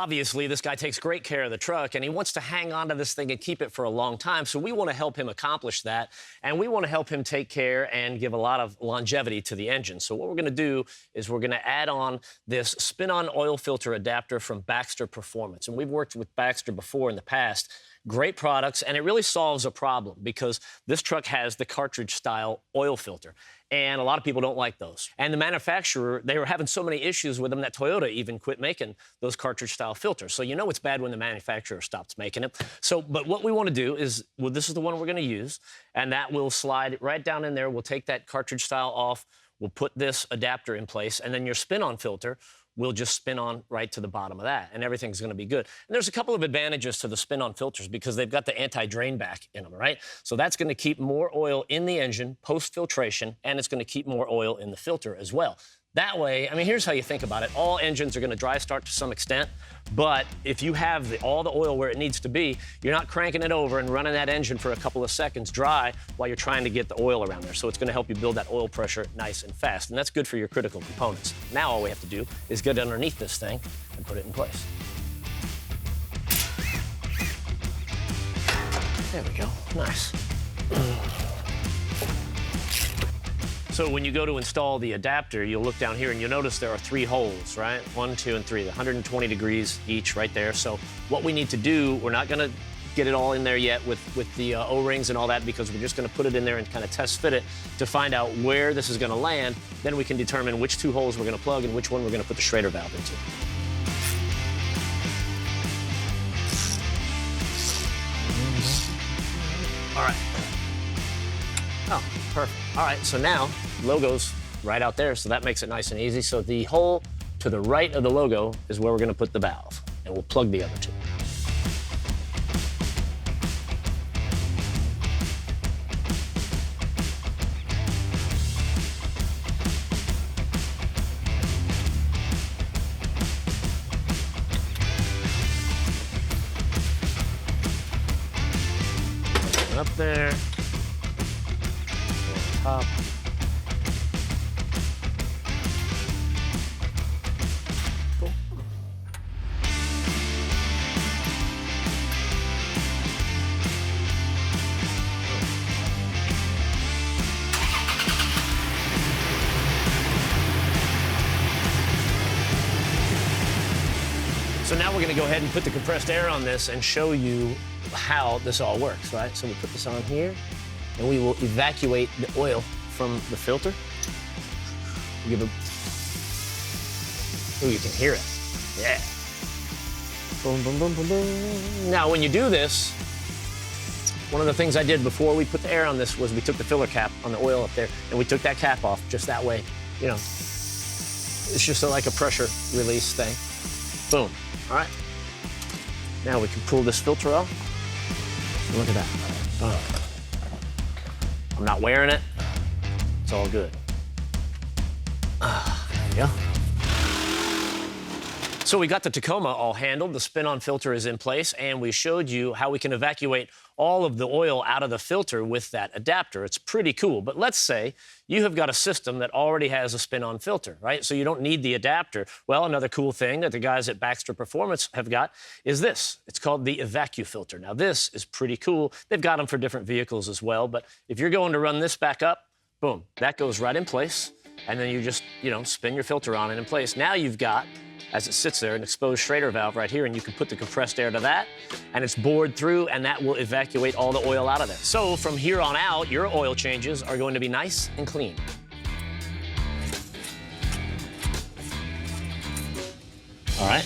Obviously, this guy takes great care of the truck, and he wants to hang on to this thing and keep it for a long time. So we want to help him accomplish that, and we want to help him take care and give a lot of longevity to the engine. So what we're going to do is we're going to add on this spin-on oil filter adapter from Baxter Performance. And we've worked with Baxter before in the past. Great products, and it really solves a problem because this truck has the cartridge-style oil filter, and a lot of people don't like those. And the manufacturer, they were having so many issues with them that Toyota even quit making those cartridge-style filters. So you know it's bad when the manufacturer stops making it. So, but what we want to do is, well, this is the one we're going to use, and that will slide right down in there. We'll take that cartridge-style off. We'll put this adapter in place, and then your spin-on filter will just spin on right to the bottom of that, and everything's going to be good. And there's a couple of advantages to the spin-on filters because they've got the anti-drain back in them, right? So that's going to keep more oil in the engine post-filtration, and it's going to keep more oil in the filter as well. That way, I mean, here's how you think about it. All engines are going to dry start to some extent, but if you have all the oil where it needs to be, you're not cranking it over and running that engine for a couple of seconds dry while you're trying to get the oil around there. So it's going to help you build that oil pressure nice and fast, and that's good for your critical components. Now all we have to do is get underneath this thing and put it in place. There we go. Nice. So when you go to install the adapter, you'll look down here and you'll notice there are 3 holes, right? 1, 2, and 3, 120 degrees each right there. So what we need to do, we're not gonna get it all in there yet with the O-rings and all that because we're just gonna put it in there and kind of test fit it to find out where this is gonna land. Then we can determine which 2 holes we're gonna plug and which one we're gonna put the Schrader valve into. All right. Oh, perfect. All right, so now logo's right out there, so that makes it nice and easy. So the hole to the right of the logo is where we're gonna put the valve, and we'll plug the other 2. Up there. Top. Cool. So now we're going to go ahead and put the compressed air on this and show you how this all works, right? So we put this on here, and we will evacuate the oil from the filter. Give it. Oh, you can hear it. Yeah. Boom, boom, boom, boom, boom. Now, when you do this, one of the things I did before we put the air on this was we took the filler cap on the oil up there, and we took that cap off just that way. You know, it's just like a pressure release thing. Boom. All right. Now we can pull this filter off. Look at that. Oh. I'm not wearing it. It's all good. There we go. So we got the Tacoma all handled. The spin-on filter is in place, and we showed you how we can evacuate all of the oil out of the filter with that adapter. It's pretty cool. But let's say you have got a system that already has a spin-on filter, right? So you don't need the adapter. Well, another cool thing that the guys at Baxter Performance have got is this. It's called the EvacuFilter. Now, this is pretty cool. They've got them for different vehicles as well. But if you're going to run this back up, boom, that goes right in place. And then you just, spin your filter on and in place. Now you've got, as it sits there, an exposed Schrader valve right here, and you can put the compressed air to that, and it's bored through, and that will evacuate all the oil out of there. So from here on out, your oil changes are going to be nice and clean. All right.